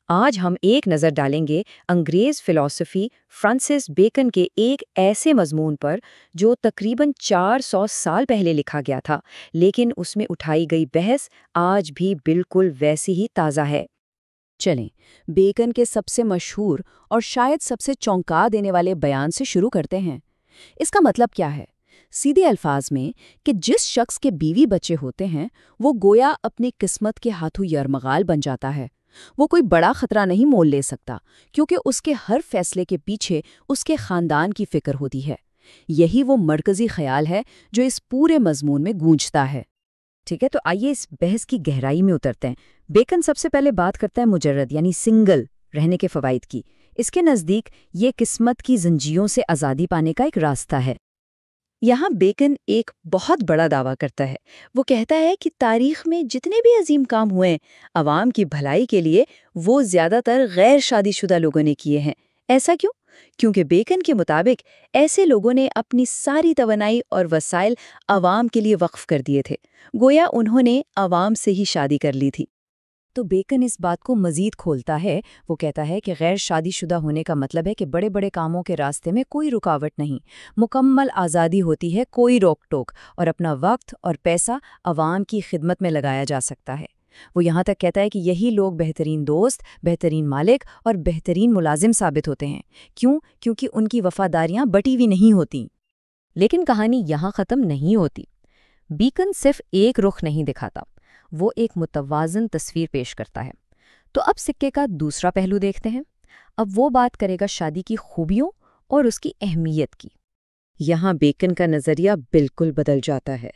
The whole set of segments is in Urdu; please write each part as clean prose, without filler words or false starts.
آج ہم ایک نظر ڈالیں گے انگریز فلسفی فرانسس بیکن کے ایک ایسے مضمون پر جو تقریباً 400 سال پہلے لکھا گیا تھا، لیکن اس میں اٹھائی گئی بحث آج بھی بالکل ویسی ہی تازہ ہے۔ چلیں بیکن کے سب سے مشہور اور شاید سب سے چونکا دینے والے بیان سے شروع کرتے ہیں۔ اس کا مطلب کیا ہے؟ سیدھے الفاظ میں کہ جس شخص کے بیوی بچے ہوتے ہیں وہ گویا اپنی قسمت کے ہاتھوں یرمغال بن جاتا ہے۔ وہ کوئی بڑا خطرہ نہیں مول لے سکتا کیونکہ اس کے ہر فیصلے کے پیچھے اس کے خاندان کی فکر ہوتی ہے۔ یہی وہ مرکزی خیال ہے جو اس پورے مضمون میں گونجتا ہے۔ ٹھیک ہے، تو آئیے اس بحث کی گہرائی میں اترتے ہیں۔ بیکن سب سے پہلے بات کرتا ہے مجرد یعنی سنگل رہنے کے فوائد کی۔ اس کے نزدیک یہ قسمت کی زنجیروں سے آزادی پانے کا ایک راستہ ہے۔ یہاں بیکن ایک بہت بڑا دعویٰ کرتا ہے۔ وہ کہتا ہے کہ تاریخ میں جتنے بھی عظیم کام ہوئے عوام کی بھلائی کے لیے، وہ زیادہ تر غیر شادی شدہ لوگوں نے کیے ہیں۔ ایسا کیوں؟ کیونکہ بیکن کے مطابق ایسے لوگوں نے اپنی ساری توانائی اور وسائل عوام کے لیے وقف کر دیے تھے، گویا انہوں نے عوام سے ہی شادی کر لی تھی۔ تو بیکن اس بات کو مزید کھولتا ہے۔ وہ کہتا ہے کہ غیر شادی شدہ ہونے کا مطلب ہے کہ بڑے بڑے کاموں کے راستے میں کوئی رکاوٹ نہیں، مکمل آزادی ہوتی ہے، کوئی روک ٹوک، اور اپنا وقت اور پیسہ عوام کی خدمت میں لگایا جا سکتا ہے۔ وہ یہاں تک کہتا ہے کہ یہی لوگ بہترین دوست، بہترین مالک اور بہترین ملازم ثابت ہوتے ہیں۔ کیوں؟ کیونکہ ان کی وفاداریاں بٹی ہوئی نہیں ہوتیں۔ لیکن کہانی یہاں ختم نہیں ہوتی۔ بیکن صرف ایک رخ نہیں دکھاتا، وہ ایک متوازن تصویر پیش کرتا ہے۔ تو اب سکے کا دوسرا پہلو دیکھتے ہیں۔ اب وہ بات کرے گا شادی کی خوبیوں اور اس کی اہمیت کی۔ یہاں بیکن کا نظریہ بالکل بدل جاتا ہے۔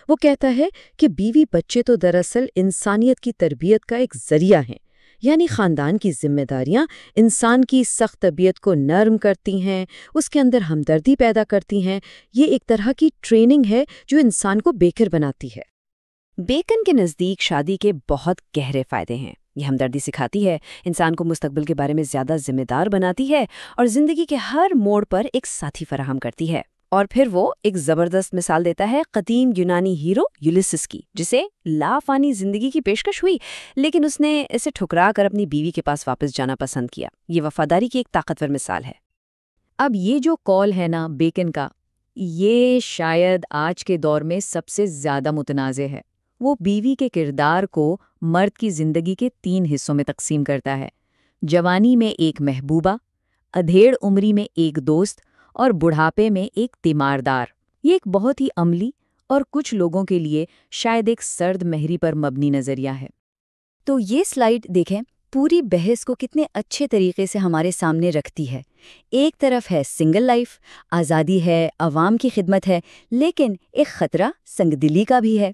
وہ کہتا ہے کہ بیوی بچے تو دراصل انسانیت کی تربیت کا ایک ذریعہ ہیں، یعنی خاندان کی ذمہ داریاں انسان کی سخت طبیعت کو نرم کرتی ہیں، اس کے اندر ہمدردی پیدا کرتی ہیں۔ یہ ایک طرح کی ٹریننگ ہے جو انسان کو بہتر بناتی ہے۔ بیکن کے نزدیک شادی کے بہت گہرے فائدے ہیں۔ یہ ہمدردی سکھاتی ہے، انسان کو مستقبل کے بارے میں زیادہ ذمہ دار بناتی ہے اور زندگی کے ہر موڑ پر ایک ساتھی فراہم کرتی ہے۔ اور پھر وہ ایک زبردست مثال دیتا ہے قدیم یونانی ہیرو یولیسس کی، جسے لافانی زندگی کی پیشکش ہوئی لیکن اس نے اسے ٹھکرا کر اپنی بیوی کے پاس واپس جانا پسند کیا۔ یہ وفاداری کی ایک طاقتور مثال ہے۔ اب یہ جو قول ہے نا بیکن کا، یہ شاید آج کے دور میں سب سے زیادہ متنازع ہے۔ وہ بیوی کے کردار کو مرد کی زندگی کے 3 حصوں میں تقسیم کرتا ہے: جوانی میں ایک محبوبہ، ادھیڑ عمری میں ایک دوست، اور بڑھاپے میں ایک تیماردار۔ یہ ایک بہت ہی عملی اور کچھ لوگوں کے لیے شاید ایک سرد مہری پر مبنی نظریہ ہے۔ تو یہ سلائیڈ دیکھیں، پوری بحث کو کتنے اچھے طریقے سے ہمارے سامنے رکھتی ہے۔ ایک طرف ہے سنگل لائف، آزادی ہے، عوام کی خدمت ہے، لیکن ایک خطرہ سنگ دلی کا بھی ہے۔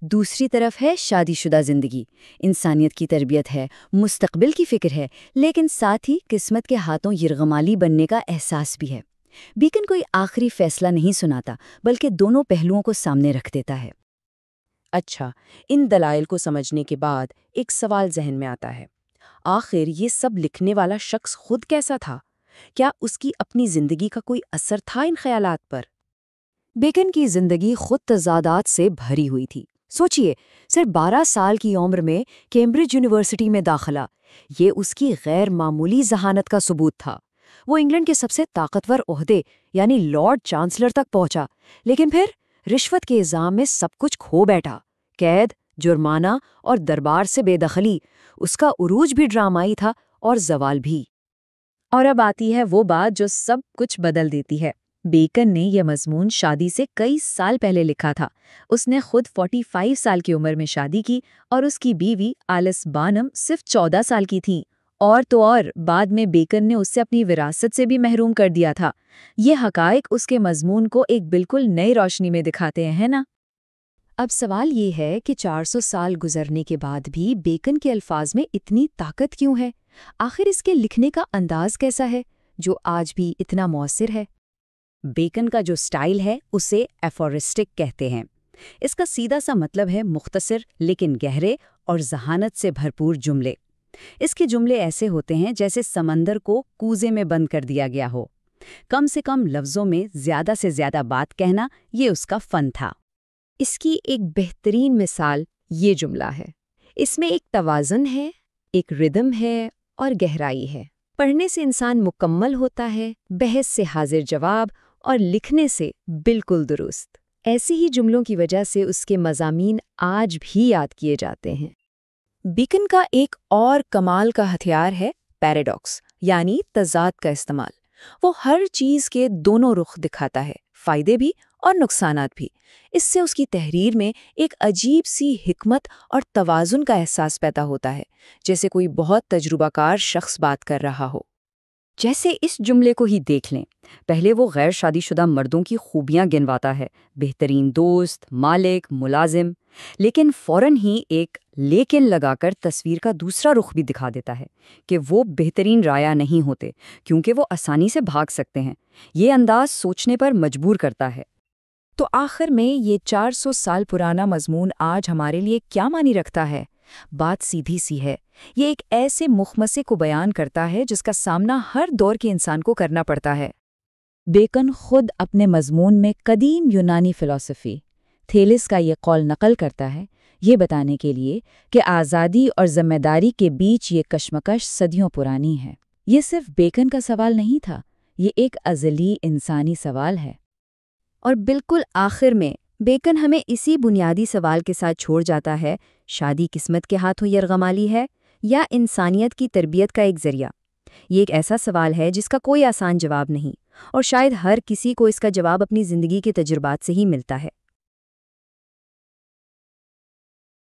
دوسری طرف ہے شادی شدہ زندگی، انسانیت کی تربیت ہے، مستقبل کی فکر ہے، لیکن ساتھ ہی قسمت کے ہاتھوں یرغمالی بننے کا احساس بھی ہے۔ بیکن کوئی آخری فیصلہ نہیں سناتا، بلکہ دونوں پہلوؤں کو سامنے رکھ دیتا ہے۔ اچھا، ان دلائل کو سمجھنے کے بعد ایک سوال ذہن میں آتا ہے۔ آخر یہ سب لکھنے والا شخص خود کیسا تھا؟ کیا اس کی اپنی زندگی کا کوئی اثر تھا ان خیالات پر؟ بیکن کی زندگی خود تضادات سے بھری ہوئی تھی۔ سوچئے، صرف 12 سال کی عمر میں کیمبرج یونیورسٹی میں داخلہ، یہ اس کی غیر معمولی ذہانت کا ثبوت تھا۔ وہ انگلینڈ کے سب سے طاقتور عہدے یعنی لارڈ چانسلر تک پہنچا، لیکن پھر رشوت کے الزام میں سب کچھ کھو بیٹھا۔ قید، جرمانہ اور دربار سے بے دخلی، اس کا عروج بھی ڈرامائی تھا اور زوال بھی۔ اور اب آتی ہے وہ بات جو سب کچھ بدل دیتی ہے۔ بیکن نے یہ مضمون شادی سے کئی سال پہلے لکھا تھا۔ اس نے خود 45 سال کی عمر میں شادی کی اور اس کی بیوی آلس بارنم صرف 14 سال کی تھیں۔ اور تو اور بعد میں بیکن نے اسے اپنی وراثت سے بھی محروم کر دیا تھا۔ یہ حقائق اس کے مضمون کو ایک بالکل نئی روشنی میں دکھاتے ہیں نا؟ اب سوال یہ ہے کہ 400 سال گزرنے کے بعد بھی بیکن کے الفاظ میں اتنی طاقت کیوں ہے؟ آخر اس کے لکھنے کا انداز کیسا ہے جو آج بھی اتنا مؤثر ہے؟ بیکن کا جو سٹائل ہے اسے ایفورسٹک کہتے ہیں۔ اس کا سیدھا سا مطلب ہے مختصر لیکن گہرے اور ذہانت سے بھرپور جملے۔ اس کے جملے ایسے ہوتے ہیں جیسے سمندر کو کوزے میں بند کر دیا گیا ہو۔ کم سے کم لفظوں میں زیادہ سے زیادہ بات کہنا، یہ اس کا فن تھا۔ اس کی ایک بہترین مثال یہ جملہ ہے۔ اس میں ایک توازن ہے، ایک ردم ہے اور گہرائی ہے۔ پڑھنے سے انسان مکمل ہوتا ہے، بحث سے حاضر جواب اور لکھنے سے بالکل درست۔ ایسی ہی جملوں کی وجہ سے اس کے مضامین آج بھی یاد کیے جاتے ہیں۔ بیکن کا ایک اور کمال کا ہتھیار ہے پیراڈاکس، یعنی تضاد کا استعمال۔ وہ ہر چیز کے دونوں رخ دکھاتا ہے، فائدے بھی اور نقصانات بھی۔ اس سے اس کی تحریر میں ایک عجیب سی حکمت اور توازن کا احساس پیدا ہوتا ہے، جیسے کوئی بہت تجربہ کار شخص بات کر رہا ہو۔ جیسے اس جملے کو ہی دیکھ لیں، پہلے وہ غیر شادی شدہ مردوں کی خوبیاں گنواتا ہے، بہترین دوست، مالک، ملازم، لیکن فوراً ہی ایک لیکن لگا کر تصویر کا دوسرا رخ بھی دکھا دیتا ہے کہ وہ بہترین رایا نہیں ہوتے کیونکہ وہ آسانی سے بھاگ سکتے ہیں۔ یہ انداز سوچنے پر مجبور کرتا ہے۔ تو آخر میں یہ 400 سال پرانا مضمون آج ہمارے لیے کیا معنی رکھتا ہے؟ بات سیدھی سی ہے، یہ ایک ایسے مخمصے کو بیان کرتا ہے جس کا سامنا ہر دور کے انسان کو کرنا پڑتا ہے۔ بیکن خود اپنے مضمون میں قدیم یونانی فلسفی تھیلس کا یہ قول نقل کرتا ہے، یہ بتانے کے لیے کہ آزادی اور ذمہ داری کے بیچ یہ کشمکش صدیوں پرانی ہے۔ یہ صرف بیکن کا سوال نہیں تھا، یہ ایک ازلی انسانی سوال ہے۔ اور بالکل آخر میں بیکن ہمیں اسی بنیادی سوال کے ساتھ چھوڑ جاتا ہے، شادی قسمت کے ہاتھوں یرغمالی ہے یا انسانیت کی تربیت کا ایک ذریعہ؟ یہ ایک ایسا سوال ہے جس کا کوئی آسان جواب نہیں، اور شاید ہر کسی کو اس کا جواب اپنی زندگی کے تجربات سے ہی ملتا ہے۔